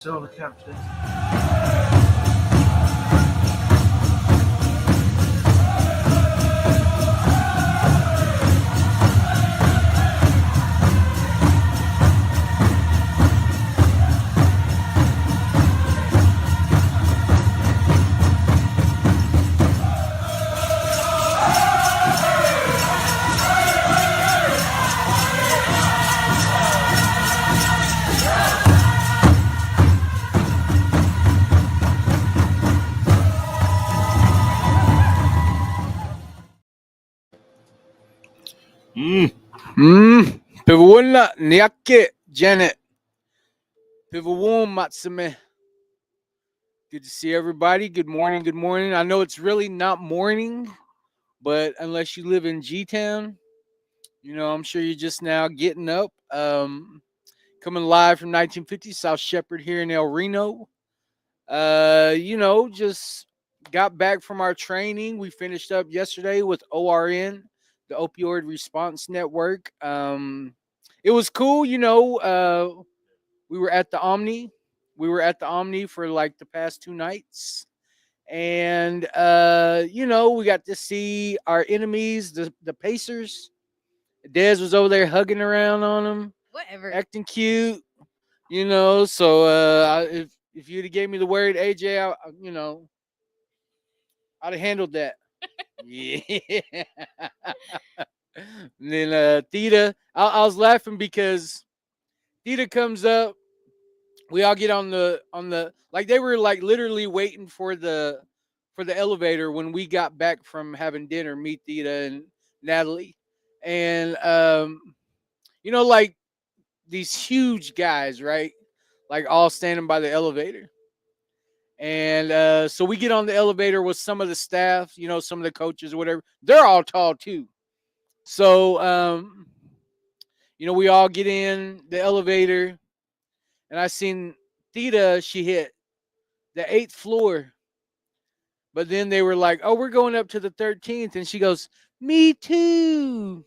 So the captain. Pivawunla Nyake Janet. Pivawun Matsume. Good to see everybody. Good morning. Good morning. I know it's really not morning, but unless you live in G Town, I'm sure you're just now getting up. Coming live from 1950 South Shepherd here in El Reno. Just got back from our training. We finished up yesterday with ORN, the Opioid Response Network. It was cool, we were at the Omni. We were at the Omni for like the past 2 nights. And we got to see our enemies, the Pacers. Dez was over there hugging around on them, Whatever. acting cute, So if you'd have gave me the word AJ, I'd have handled that. Yeah. And then Theta, I was laughing because Theta comes up. We all get on the like they were like literally waiting for the elevator when we got back from having dinner. Me, Theta, and Natalie, and like these huge guys, right? Like all standing by the elevator. And so we get on the elevator with some of the staff, some of the coaches or whatever. They're all tall too. So, we all get in the elevator, and I seen Theta, she hit the eighth floor. But then they were like, oh, we're going up to the 13th. And she goes, me too.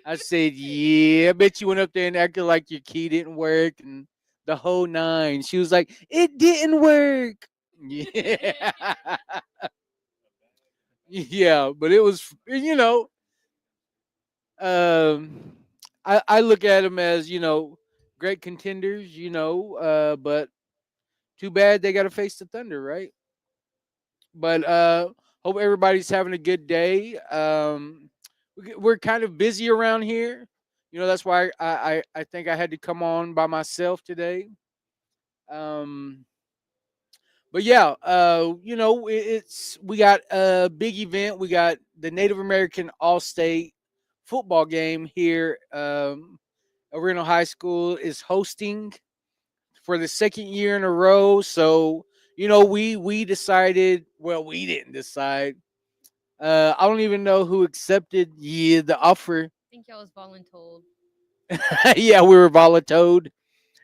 I said, yeah, I bet you went up there and acted like your key didn't work and the whole nine. She was like, it didn't work. Yeah. Yeah, but it was, um, I look at them as, great contenders, but too bad they got to face the Thunder, right? But hope everybody's having a good day. We're kind of busy around here. That's why I think I had to come on by myself today. Um, but yeah, it's we got a big event. We got the Native American All State football game here. Oriental High School is hosting for the second year in a row. So we decided. Well, we didn't decide. I don't even know who accepted the offer. I think I was voluntold. Yeah, we were voluntold.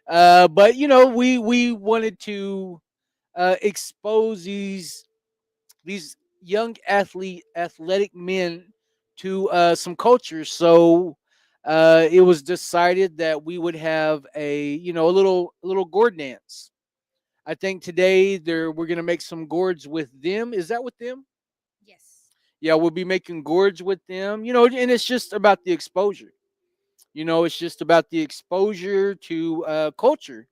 But we wanted to expose these young athletic men to some cultures. So it was decided that we would have a little gourd dance. I think today we're gonna make some gourds with them. Is that with them? Yes. Yeah, we'll be making gourds with them. And it's just about the exposure. It's just about the exposure to culture.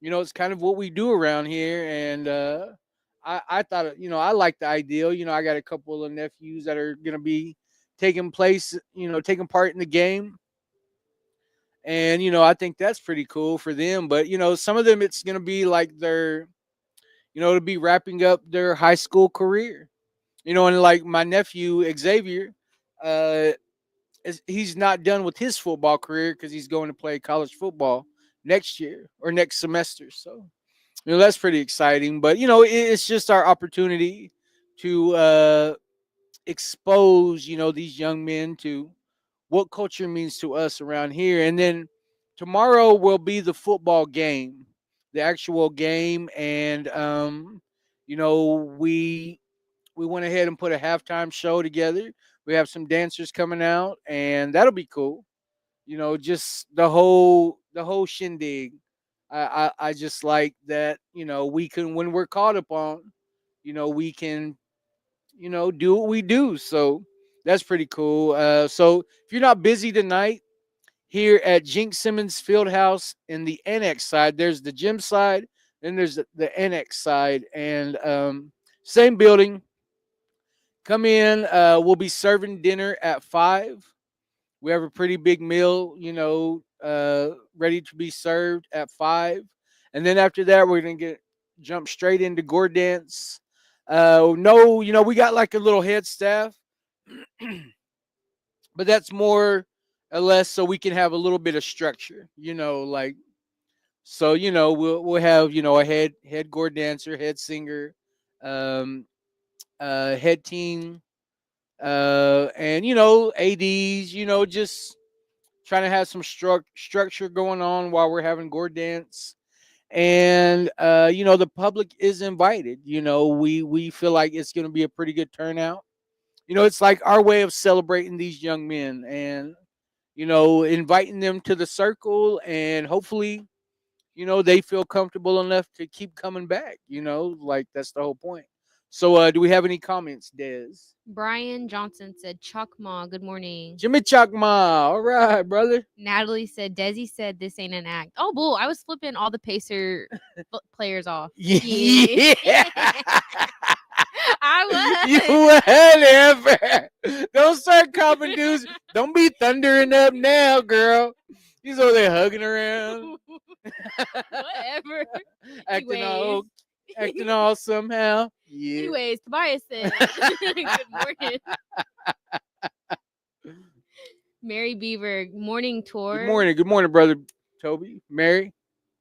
It's kind of what we do around here, and I thought, I like the ideal. I got a couple of nephews that are gonna be taking part in the game, and I think that's pretty cool for them. But some of them, it's gonna be like to be wrapping up their high school career. And like my nephew Xavier, uh, he's not done with his football career because he's going to play college football next year or next semester. So that's pretty exciting. But it's just our opportunity to expose these young men to what culture means to us around here. And then tomorrow will be the football game, the actual game, and we went ahead and put a halftime show together. We have some dancers coming out, and that'll be cool. Just the whole shindig. I just like that, we can, when we're called upon, we can, do what we do. So that's pretty cool. So if you're not busy tonight, here at Jink Simmons Fieldhouse in the annex side, there's the gym side, then there's the annex side, and same building. Come in. We'll be serving dinner at 5. We have a pretty big meal, ready to be served at 5, and then after that, we're gonna get jump straight into gore dance. No, we got like a little head staff, but that's more or less so we can have a little bit of structure, like, so we'll have a head gore dancer, head singer, um, head team, and ads, just trying to have some structure going on while we're having gore dance. And the public is invited. We feel like it's going to be a pretty good turnout. It's like our way of celebrating these young men, and inviting them to the circle, and hopefully they feel comfortable enough to keep coming back. Like, that's the whole point. So do we have any comments, Des? Brian Johnson said, Chuck Ma, good morning. Jimmy Chakma. All right, brother. Natalie said, Desi said this ain't an act. Oh, bull. I was flipping all the Pacer players off. Yeah. I was. Whatever. Don't start copping dudes. Don't be thundering up now, girl. He's over there hugging around. Whatever. acting all somehow. Yeah. Anyways, Tobias said, good morning. Mary Beaver, morning tour. Good morning, brother Toby. Mary.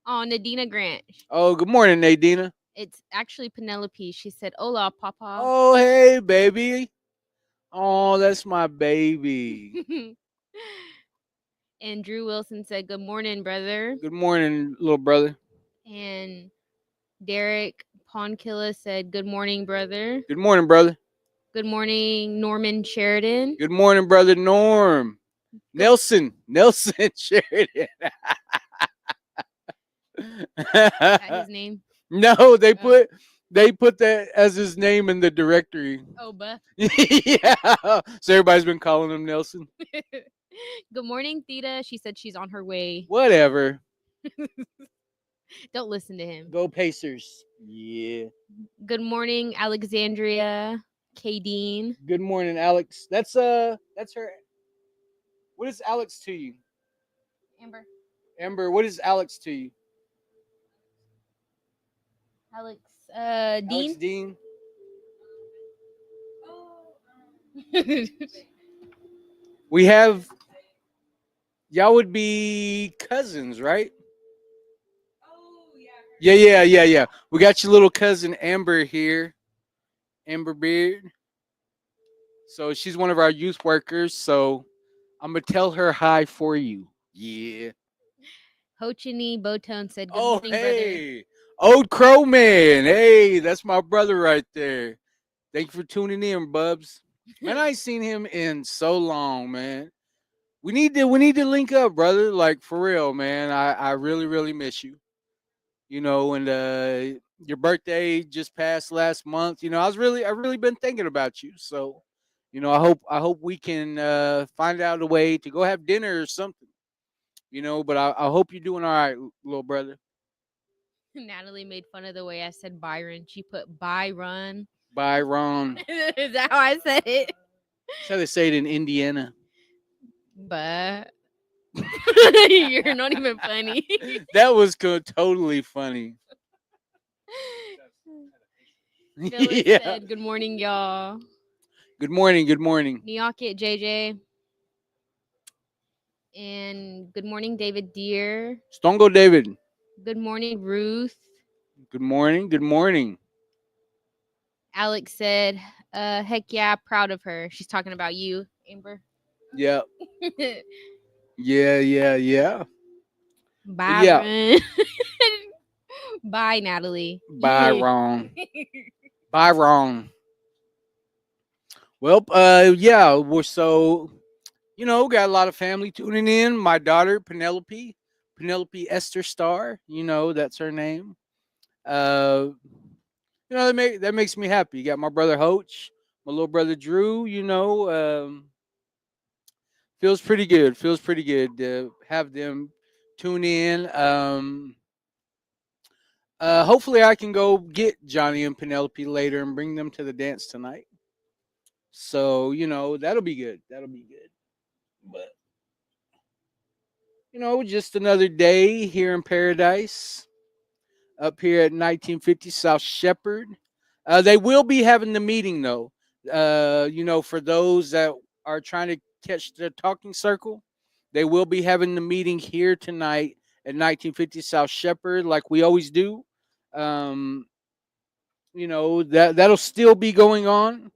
Oh, Nadina Grant. Oh, good morning, Nadina. It's actually Penelope. She said, hola, papa. Oh, hey, baby. Oh, that's my baby. And Drew Wilson said, good morning, brother. Good morning, little brother. And Derek Ponkilla said, good morning, brother. Good morning, brother. Good morning, Norman Sheridan. Good morning, brother Norm. Nelson Sheridan. That his name? No, they put that as his name in the directory. Oh, Buff. Yeah. So everybody's been calling him Nelson. Good morning, Theta. She said she's on her way. Whatever. Don't listen to him. Go Pacers. Yeah. Good morning, Alexandria K. Dean. Good morning, Alex. That's her. What is Alex to you? Amber, what is Alex to you? Alex Dean. We have, y'all would be cousins, right? Yeah. We got your little cousin Amber here, Amber Beard. So she's one of our youth workers. So I'm gonna tell her hi for you. Yeah. Hochini Botone said, good morning, hey, Old Crow Man. Hey, that's my brother right there. Thank you for tuning in, Bubs. Man, I ain't seen him in so long, man. We need to link up, brother. Like, for real, man. I really, really miss you. And your birthday just passed last month. I really been thinking about you. So, I hope we can find out a way to go have dinner or something. But I hope you're doing all right, little brother. Natalie made fun of the way I said Byron. She put Byron. Byron. Is that how I said it? That's how they say it in Indiana. But you're not even funny. That was totally funny. Yeah. Said, good morning, y'all. Good morning. Niyakit JJ. And good morning, David Deere. Stongo David. Good morning, Ruth. Good morning. Alex said, heck yeah, proud of her. She's talking about you, Amber. Yep. Yeah. Bye. Yeah. Bye, Natalie. Bye, wrong. Bye, wrong. Well, yeah, we're so, got a lot of family tuning in. My daughter, Penelope Penelope Esther Starr. That's her name. Uh, that makes me happy. You got my brother Hoach, my little brother Drew. Feels pretty good. Feels pretty good to have them tune in. Hopefully, I can go get Johnny and Penelope later and bring them to the dance tonight. So that'll be good. That'll be good. But just another day here in paradise, up here at 1950 South Shepherd. They will be having the meeting though. For those that are trying to catch the talking circle, they will be having the meeting here tonight at 1950 South Shepherd, like we always do. Um, that'll still be going on.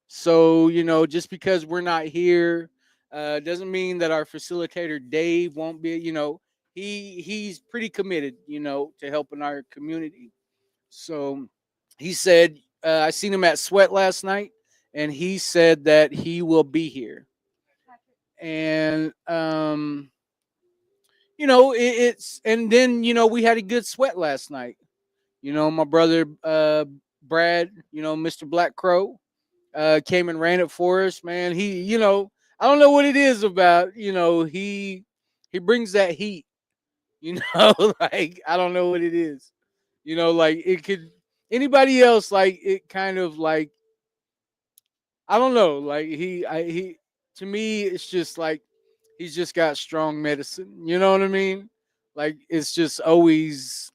So just because we're not here, doesn't mean that our facilitator Dave won't be. He's pretty committed. To helping our community. So he said, I seen him at Sweat last night, and he said that he will be here. And it's and then we had a good sweat last night. My brother Brad, Mr. Black Crow, came and ran it for us. Man, I don't know what it is about. He brings that heat. Like I don't know what it is. Like it could anybody else like it kind of like I don't know. Like he to me it's just like he's just got strong medicine. You know what I mean? Like it's just always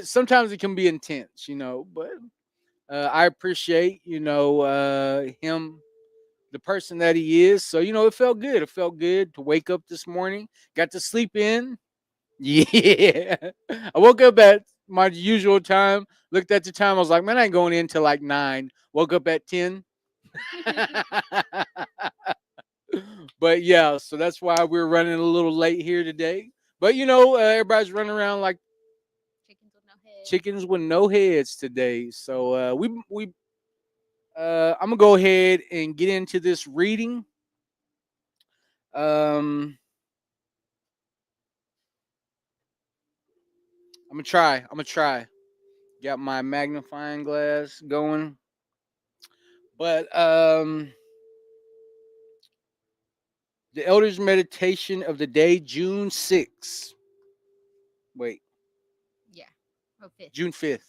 sometimes it can be intense, but I appreciate, him, the person that he is. So, it felt good. It felt good to wake up this morning, got to sleep in. Yeah. I woke up at my usual time, looked at the time. I was like, man, I ain't going in till like 9. Woke up at 10. But yeah, so that's why we're running a little late here today. But, everybody's running around like Chickens with no head. chickens with no heads today. So I'm gonna go ahead and get into this reading. Um, I'm gonna try. I'm gonna try. Got my magnifying glass going, but the Elders Meditation of the day, June 6th. Wait, Yeah. Oh, fifth. June 5th.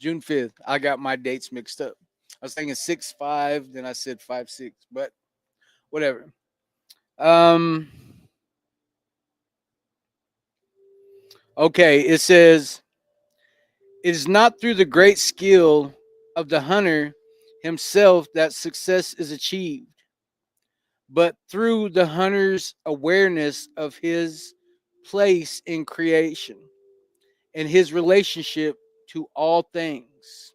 June 5th. I got my dates mixed up. I was thinking 6-5, then I said 5-6, but whatever. Um, okay, it says it is not through the great skill of the hunter himself that success is achieved, but through the hunter's awareness of his place in creation and his relationship to all things.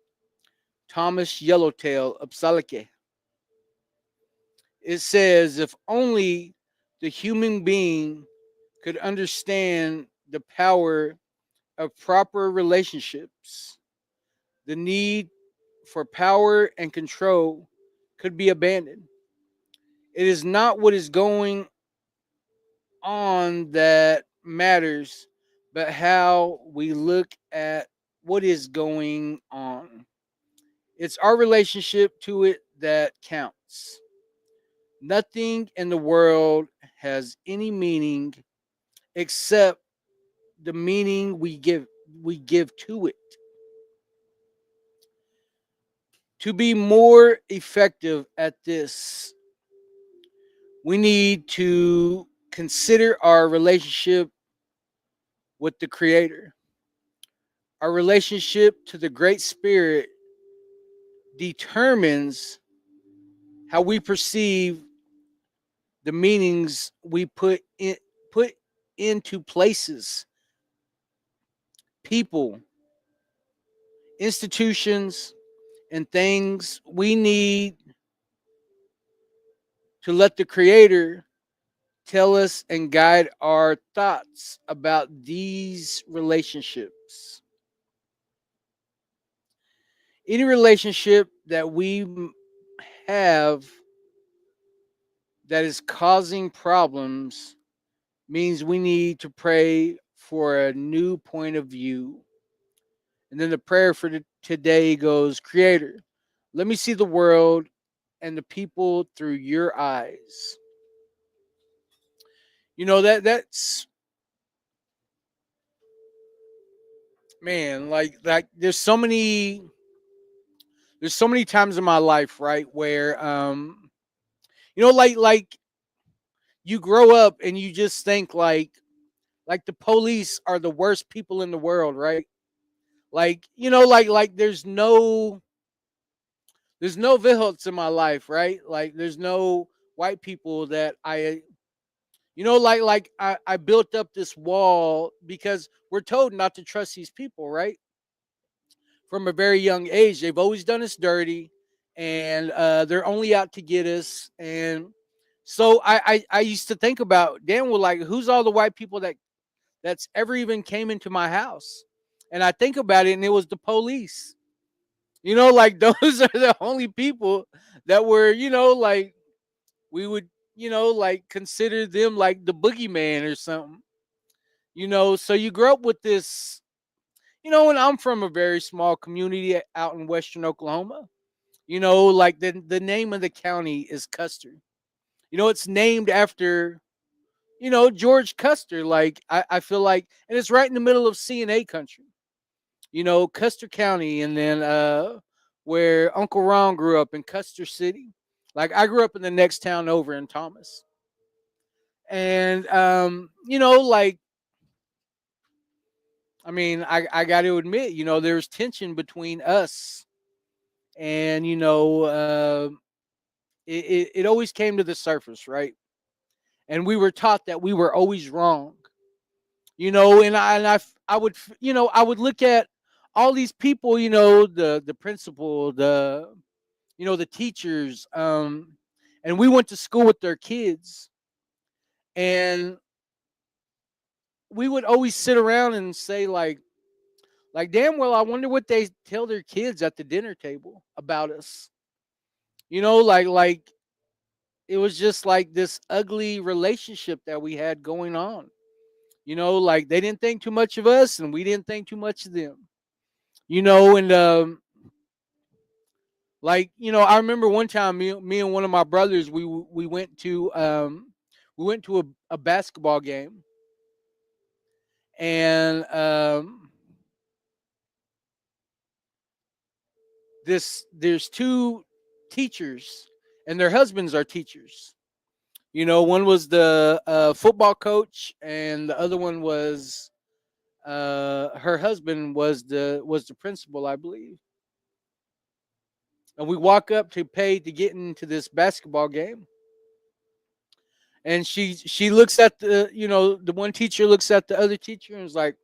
Thomas Yellowtail Upsalike. It says, if only the human being could understand the power of proper relationships, the need for power and control could be abandoned. It is not what is going on that matters, but how we look at what is going on. It's our relationship to it that counts. Nothing in the world has any meaning except the meaning we give to it. To be more effective at this, we need to consider our relationship with the Creator. Our relationship to the Great Spirit determines how we perceive the meanings we put into places, people, institutions, and things. We need to let the Creator tell us and guide our thoughts about these relationships. Any relationship that we have that is causing problems means we need to pray for a new point of view. And then the prayer for today goes, Creator, let me see the world and the people through your eyes. That's man, like there's so many times in my life, right, where like you grow up and you just think like the police are the worst people in the world, right? Like, like there's no Vilhots in my life, right? Like there's no white people that I built up this wall because we're told not to trust these people, right? From a very young age. They've always done us dirty, and they're only out to get us. And so I used to think about, damn, well, like who's all the white people that's ever even came into my house? And I think about it, and it was the police. Like those are the only people that were, like we would, like consider them like the boogeyman or something. So you grow up with this. And I'm from a very small community out in western Oklahoma. Like the name of the county is Custer. It's named after, George Custer. Like I feel like, and it's right in the middle of CNA country. Custer County, and then where Uncle Ron grew up in Custer City. Like I grew up in the next town over in Thomas. And like I mean, I got to admit, there's tension between us, and it always came to the surface, right? And we were taught that we were always wrong, and I would I would look at all these people, the principal, the teachers, and we went to school with their kids, and we would always sit around and say like damn well, I wonder what they tell their kids at the dinner table about us. Like it was just like this ugly relationship that we had going on. Like they didn't think too much of us, and we didn't think too much of them. And like I remember one time, me and one of my brothers, we went to a basketball game, and there's two teachers, and their husbands are teachers. One was the football coach, and the other one was her husband was the principal, I believe. And we walk up to pay to get into this basketball game, and she looks at the one teacher looks at the other teacher and is like,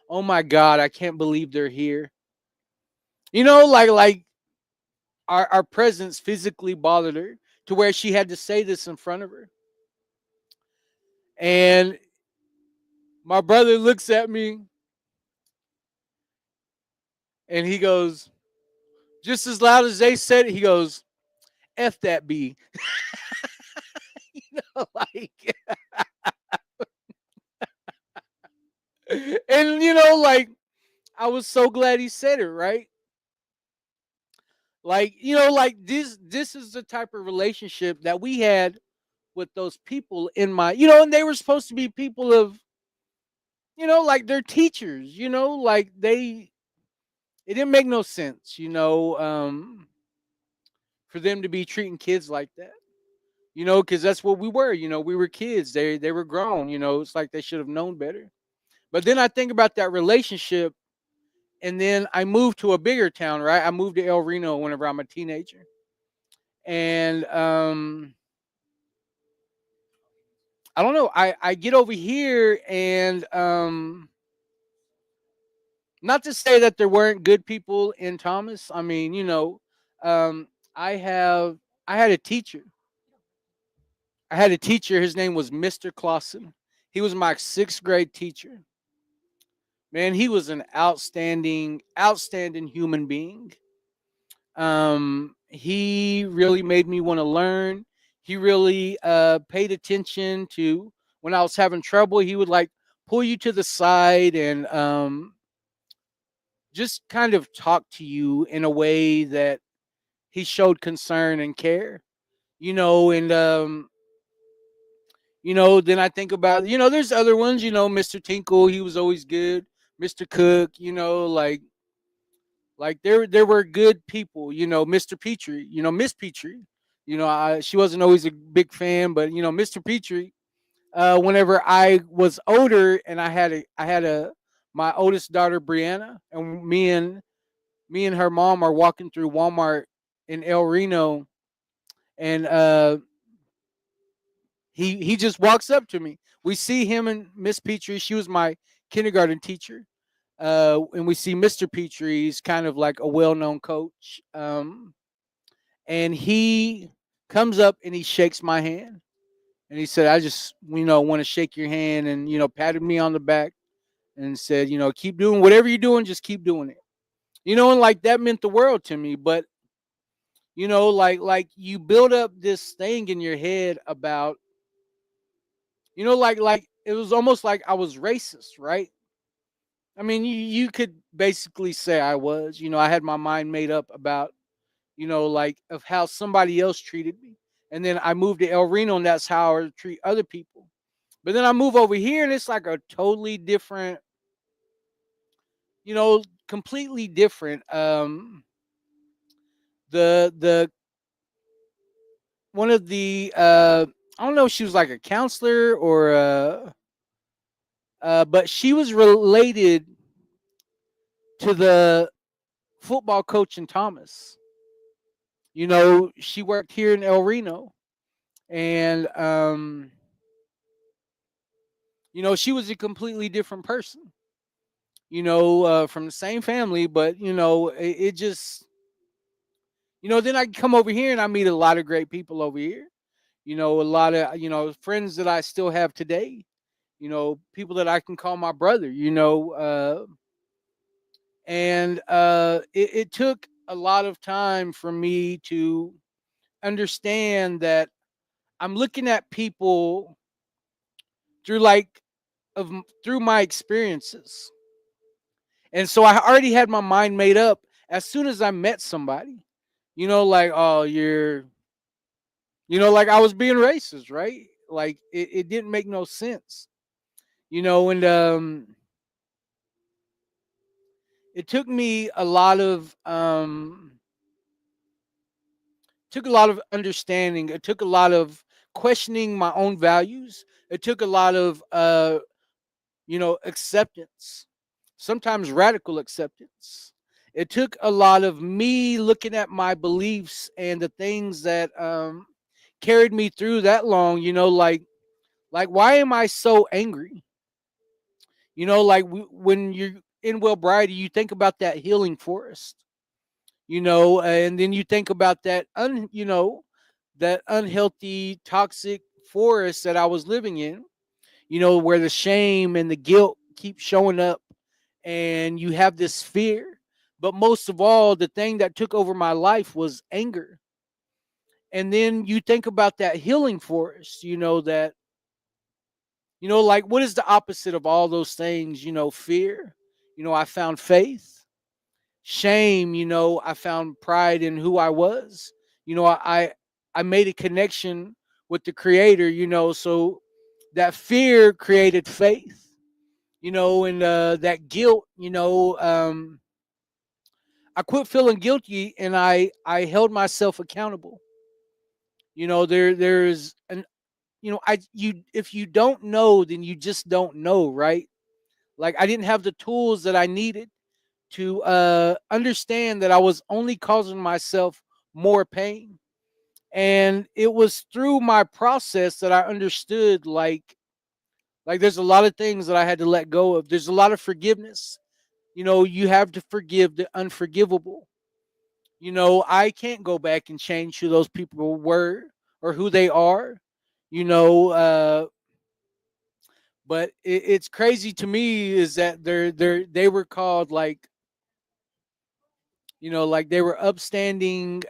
"Oh my God, I can't believe they're here." Like our presence physically bothered her to where she had to say this in front of her. And my brother looks at me and he goes, just as loud as they said it, he goes, "F that B." Like, and like I was so glad he said it, right? Like, like this is the type of relationship that we had with those people in my, and they were supposed to be people of, like they're teachers, like it didn't make no sense, for them to be treating kids like that. Because that's what we were. We were kids. They were grown. It's like they should have known better. But then I think about that relationship, and then I moved to a bigger town. Right, I moved to El Reno whenever I'm a teenager, and I don't know. I get over here, and not to say that there weren't good people in Thomas. I mean, um, I have I had a teacher. I had a teacher. His name was Mr. Clausen. He was my sixth grade teacher. Man, he was an outstanding human being. He really made me want to learn. He really paid attention to when I was having trouble, he would like pull you to the side and just kind of talk to you in a way that he showed concern and care, and then I think about, there's other ones, Mr. Tinkle, he was always good. Mr. Cook, like there were good people, Mr. Petrie, Miss Petrie, she wasn't always a big fan, but Mr. Petrie, whenever I was older and I had a my oldest daughter Brianna, and me and her mom are walking through Walmart in El Reno, and he just walks up to me. We see him and Miss Petrie. She was my kindergarten teacher. And we see Mr. Petrie. He's kind of like a well-known coach. And he comes up and he shakes my hand. And he said, I just, want to shake your hand, and, patted me on the back and said, keep doing whatever you're doing, just keep doing it. And like that meant the world to me. But, like you build up this thing in your head about, like it was almost like I was racist, right? I mean, you could basically say I was. I had my mind made up about, like of how somebody else treated me. And then I moved to El Reno, and that's how I treat other people. But then I move over here, and it's like a totally different, completely different. The one of the I don't know if she was like a counselor or but she was related to the football coach in Thomas. She worked here in El Reno, and she was a completely different person. From the same family, but it just, then I come over here and I meet a lot of great people over here. A lot of friends that I still have today. People that I can call my brother. And it took a lot of time for me to understand that I'm looking at people through through my experiences. And so I already had my mind made up as soon as I met somebody. Like, oh, like I was being racist, right? Like it didn't make no sense. And it took a lot of understanding. It took a lot of questioning my own values. It took a lot of acceptance, sometimes radical acceptance. It took a lot of me looking at my beliefs and the things that carried me through that long. Like why am I so angry? Like when you're in Wellbriety, you think about that healing forest. And then you think about that unhealthy, toxic forest that I was living in. Where the shame and the guilt keep showing up, and you have this fear. But most of all, the thing that took over my life was anger. And then you think about that healing forest, that, like what is the opposite of all those things? Fear. I found faith. Shame, I found pride in who I was. I made a connection with the creator, so that fear created faith, and that guilt, I quit feeling guilty, and I held myself accountable. There's an I you if you don't know, then you just don't know, right? Like I didn't have the tools that I needed to understand that I was only causing myself more pain. And it was through my process that I understood, like there's a lot of things that I had to let go of. There's a lot of forgiveness. You have to forgive the unforgivable. I can't go back and change who those people were or who they are. You know, but it's crazy to me is that they were called like, like they were upstanding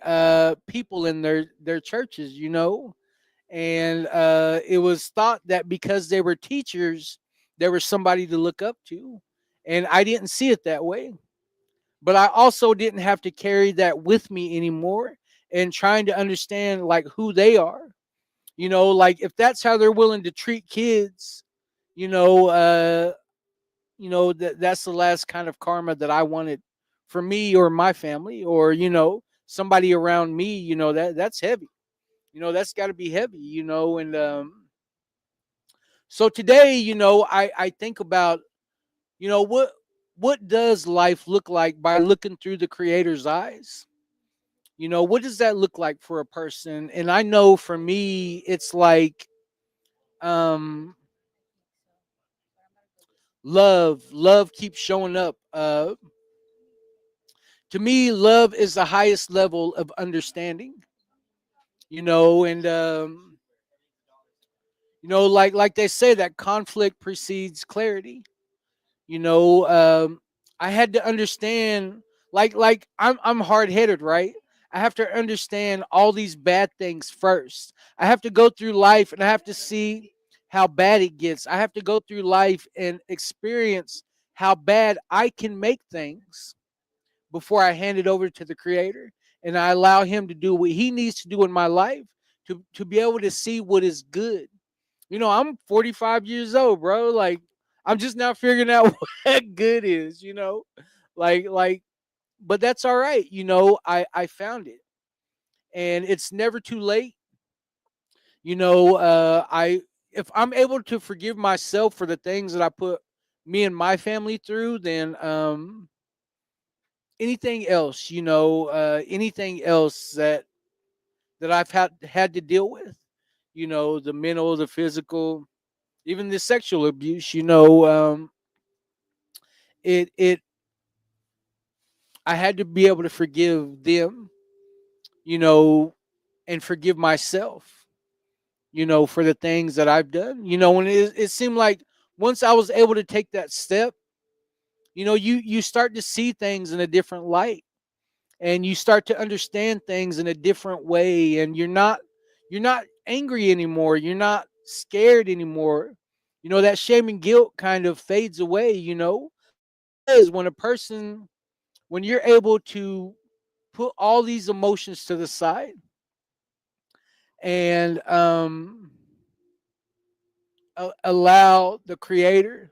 people in their churches. and it was thought that because they were teachers, there was somebody to look up to, and I didn't see it that way. But I also didn't have to carry that with me anymore, and trying to understand like who they are. Like if that's how they're willing to treat kids, you know, uh, that's the last kind of karma that I wanted for me or my family, or somebody around me. That's heavy. That's got to be heavy. And so today, I think about what does life look like by looking through the Creator's eyes. What does that look like for a person? And I know for me, it's like um love keeps showing up. To me, love is the highest level of understanding. And like they say, that conflict precedes clarity. you know um I had to understand, like I'm hard-headed, right? I have to understand all these bad things first. I have to go through life and I have to see how bad it gets. I have to go through life and experience how bad I can make things before I hand it over to the Creator, and I allow him to do what he needs to do in my life to be able to see what is good. I'm 45 years old, bro. Like I'm just now figuring out what good is, like but that's all right. I found it, and it's never too late. I if I'm able to forgive myself for the things that I put me and my family through, then anything else, anything else that I've had to deal with, the mental, the physical, even the sexual abuse, it I had to be able to forgive them, you know, and forgive myself, for the things that I've done. When it seemed like once I was able to take that step, you start to see things in a different light, and you start to understand things in a different way, and you're not angry anymore, you're not scared anymore. That shame and guilt kind of fades away, because when you're able to put all these emotions to the side, and allow the Creator,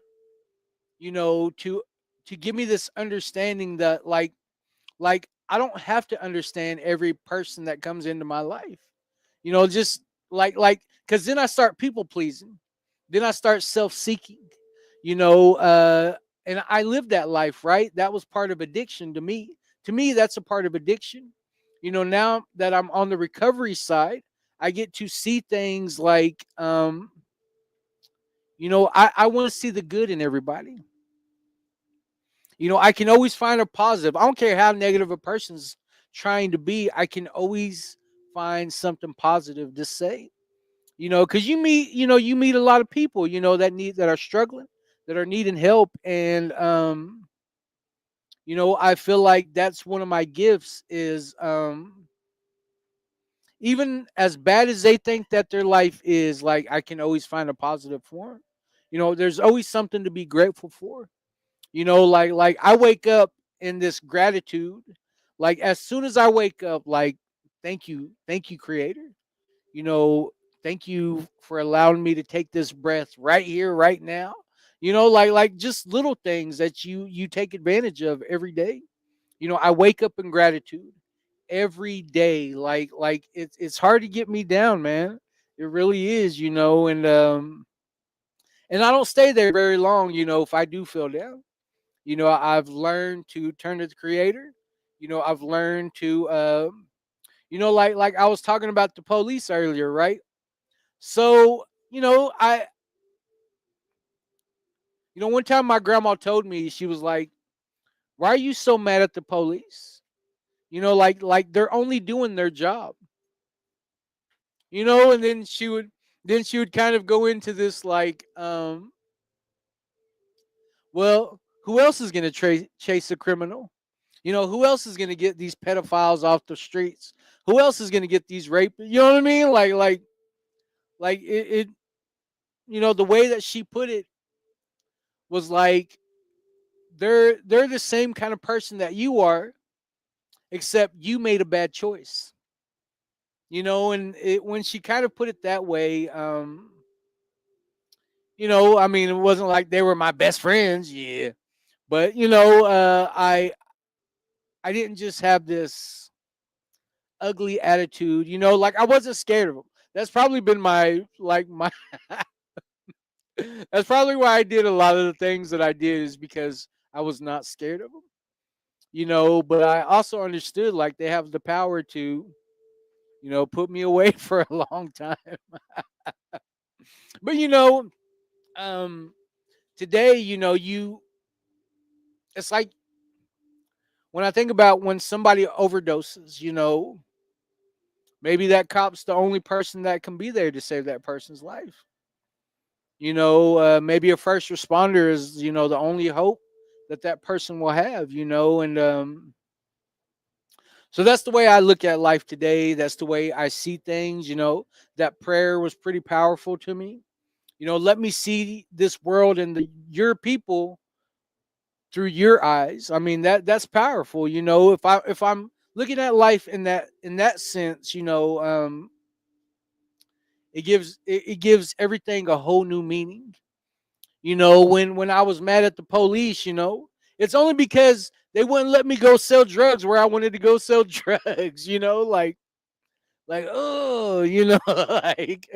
to give me this understanding that like I don't have to understand every person that comes into my life. Just like because then I start people pleasing, then I start self-seeking, you know and I lived that life, right? That was part of addiction to me. That's a part of addiction. Now that I'm on the recovery side, I get to see things like I want to see the good in everybody. I can always find a positive. I don't care how negative a person's trying to be, I can always find something positive to say. Because you meet a lot of people, that are struggling, that are needing help, and I feel like that's one of my gifts is even as bad as they think that their life is, like I can always find a positive for 'em. There's always something to be grateful for. Like I wake up in this gratitude. Like as soon as I wake up, like thank you, Creator. you know Thank you for allowing me to take this breath right here, right now. Like just little things that you take advantage of every day. I wake up in gratitude every day. Like it's hard to get me down, man. It really is. And I don't stay there very long, if I do feel down. I've learned to turn to the Creator. I've learned to like I was talking about the police earlier, right? So, one time my grandma told me, she was like, "Why are you so mad at the police? Like they're only doing their job." And then she would kind of go into this like, well, who else is going to chase a criminal? Who else is going to get these pedophiles off the streets? Who else is going to get these rapists? You know what I mean? Like like it the way that she put it was like they're the same kind of person that you are, except you made a bad choice. And when she kind of put it that way, I mean, it wasn't like they were my best friends, yeah, but I didn't just have this ugly attitude, like I wasn't scared of them. That's probably been my that's probably why I did a lot of the things that I did, is because I was not scared of them. But I also understood like they have the power to, put me away for a long time. But um today, it's like when I think about when somebody overdoses, maybe that cop's the only person that can be there to save that person's life. Maybe a first responder is, the only hope that that person will have, and so that's the way I look at life today. That's the way I see things. That prayer was pretty powerful to me. Let me see this world and your people through your eyes. I mean, that's powerful. If I'm looking at life in that sense, it gives everything a whole new meaning. When I was mad at the police, it's only because they wouldn't let me go sell drugs where I wanted to go sell drugs. Like, oh, like,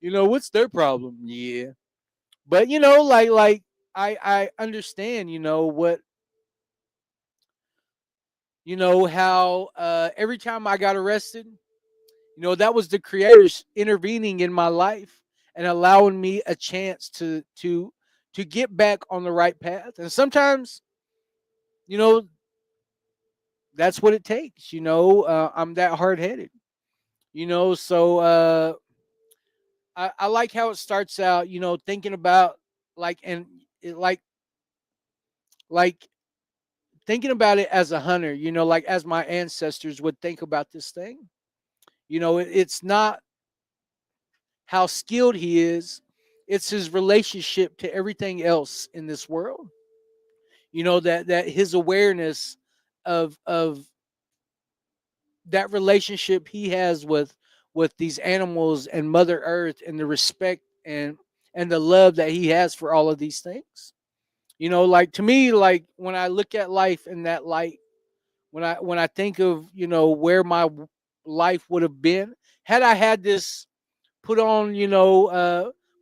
what's their problem? Yeah, but like I understand, what how every time I got arrested, that was the creators intervening in my life and allowing me a chance to get back on the right path. And sometimes, you know, that's what it takes. I'm that hard headed. So I like how it starts out. Thinking about like and it, like thinking about it as a hunter. Like as my ancestors would think about this thing. It's not how skilled he is, it's his relationship to everything else in this world. That his awareness of that relationship he has with these animals and Mother Earth, and the respect and the love that he has for all of these things. Like to me, like when I look at life in that light, when I think of where my life would have been had I had this put on,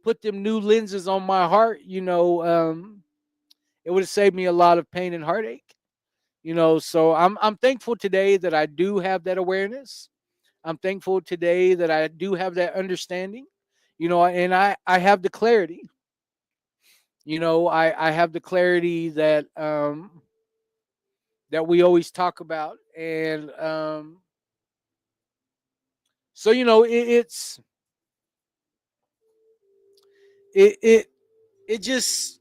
put them new lenses on my heart, it would have saved me a lot of pain and heartache. So I'm thankful today that I do have that awareness. I'm thankful today that I do have that understanding. And I have the clarity. I have the clarity that we always talk about. And so it it it just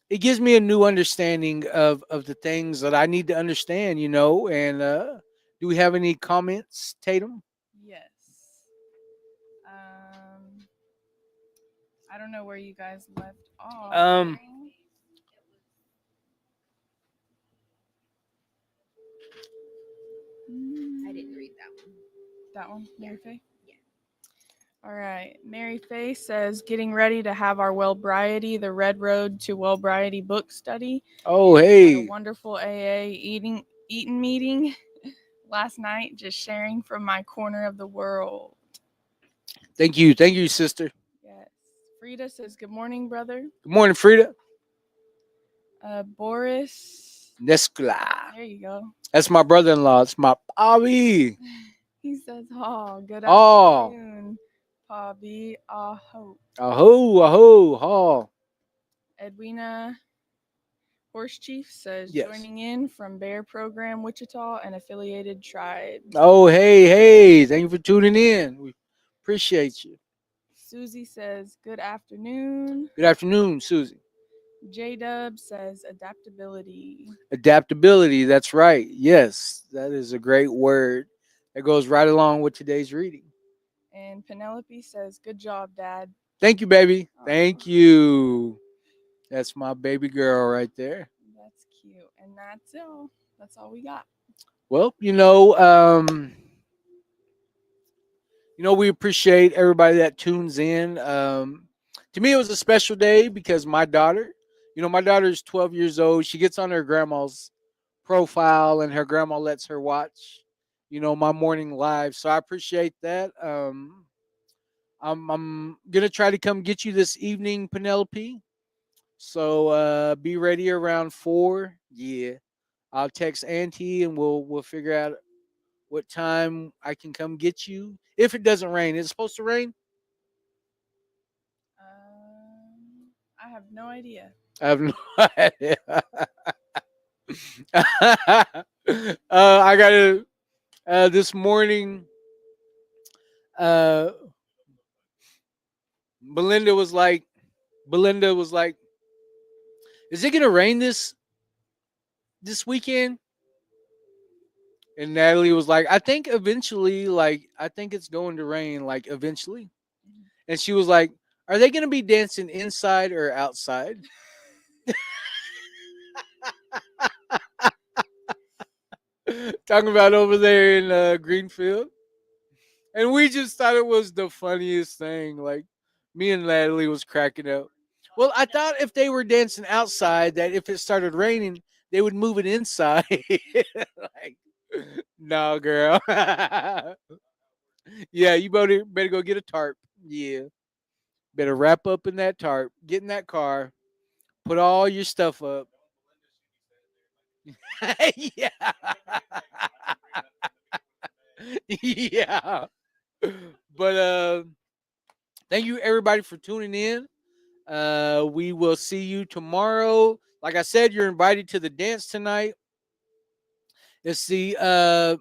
it gives me a new understanding of the things that I need to understand, and do we have any comments, Tatum? Yes. I don't know where you guys left off. Um I didn't read that one. That one, Mary Faye? Yeah. All right. Mary Faye says, getting ready to have our Wellbriety, the Red Road to Wellbriety book study. oh, Had a hey, wonderful AA eating meeting last night, just sharing from my corner of the world. thank you, sister. Yes. Frida says, good morning, brother. Good morning, Frida. Boris. Neskla. There you go. That's my brother-in-law. It's my Bobby. He says, oh, good Oh, afternoon, Pabi Aho. aho, ha. Edwina Horse Chief says, Yes. joining in from Bear Program Wichita and affiliated tribes. Oh, hey, thank you for tuning in. We appreciate you. Susie says, good afternoon. Good afternoon, Susie. J Dub says, adaptability. Adaptability, that's right. Yes, that is a great word that goes right along with today's reading. And Penelope says, "Good job, Dad." Thank you, baby. Aw. Thank you. That's my baby girl right there. That's cute. And that's all. That's all we got. Well, we appreciate everybody that tunes in. To me, it was a special day because my daughter is 12 years old. She gets on her grandma's profile, and her grandma lets her watch, my morning live. So I appreciate that. I'm gonna try to come get you this evening, Penelope. So be ready around 4. Yeah, I'll text Auntie, and we'll figure out what time I can come get you. If it doesn't rain, is it supposed to rain? I have no idea. I have no idea. I gotta this morning. Uh, Belinda was like, "Is it gonna rain this weekend?" And Natalie was like, "I think eventually, I think it's going to rain, like eventually." And she was like, "Are they gonna be dancing inside or outside?" Talking about over there in Greenfield. And we just thought it was the funniest thing. Like, me and Natalie was cracking up. Well, I thought if they were dancing outside, that if it started raining, they would move it inside. Like, no, girl. Yeah, you better go get a tarp. Yeah, better wrap up in that tarp, get in that car, put all your stuff up. Yeah. Yeah. But thank you everybody for tuning in. We will see you tomorrow. Like I said, you're invited to the dance tonight. It's the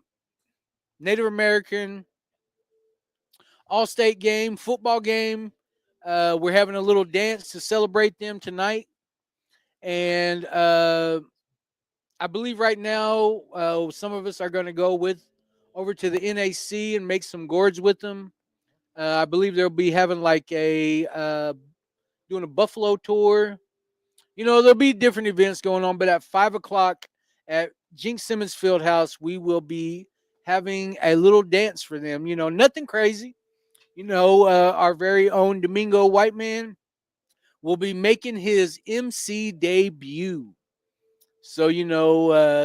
Native American All-State game, football game. We're having a little dance to celebrate them tonight. And I believe right now some of us are going to go over to the NAC and make some gourds with them. I believe they'll be having like doing a Buffalo tour. There'll be different events going on, but at 5 o'clock at Jinx Simmons Fieldhouse, we will be having a little dance for them. Nothing crazy. Our very own Domingo White Man will be making his MC debut. So,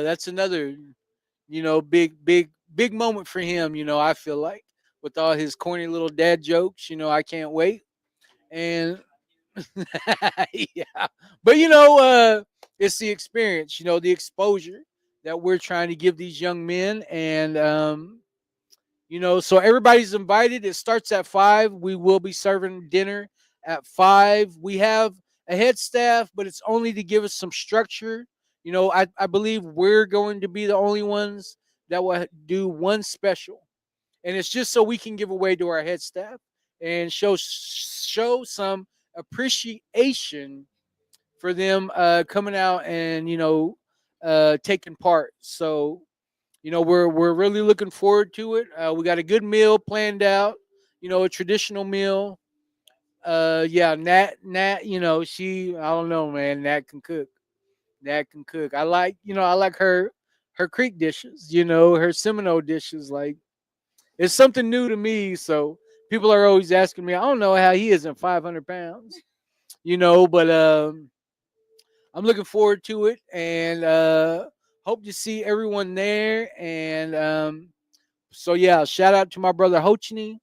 that's another, big moment for him. I feel like with all his corny little dad jokes, I can't wait. And yeah, but it's the experience, the exposure that we're trying to give these young men. And so everybody's invited. It starts at 5. We will be serving dinner at 5. We have a head staff, but it's only to give us some structure. I believe we're going to be the only ones that will do one special, and it's just so we can give away to our head staff and show some appreciation for them coming out and taking part. So we're really looking forward to it. We got a good meal planned out, a traditional meal. Yeah, Nat, she, I don't know, man. Nat can cook. Nat can cook. I like her creek dishes, her Seminole dishes. Like, it's something new to me. So people are always asking me, I don't know how he isn't 500 pounds, but I'm looking forward to it, and hope to see everyone there. And so, yeah, shout out to my brother Hochny.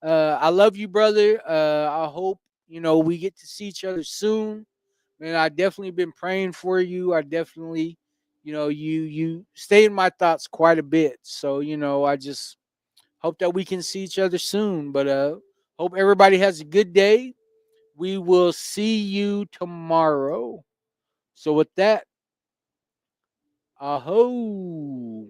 I love you, brother. I hope, we get to see each other soon. Man, I definitely been praying for you. I definitely, you stay in my thoughts quite a bit. So, I just hope that we can see each other soon. But hope everybody has a good day. We will see you tomorrow. So with that, aho.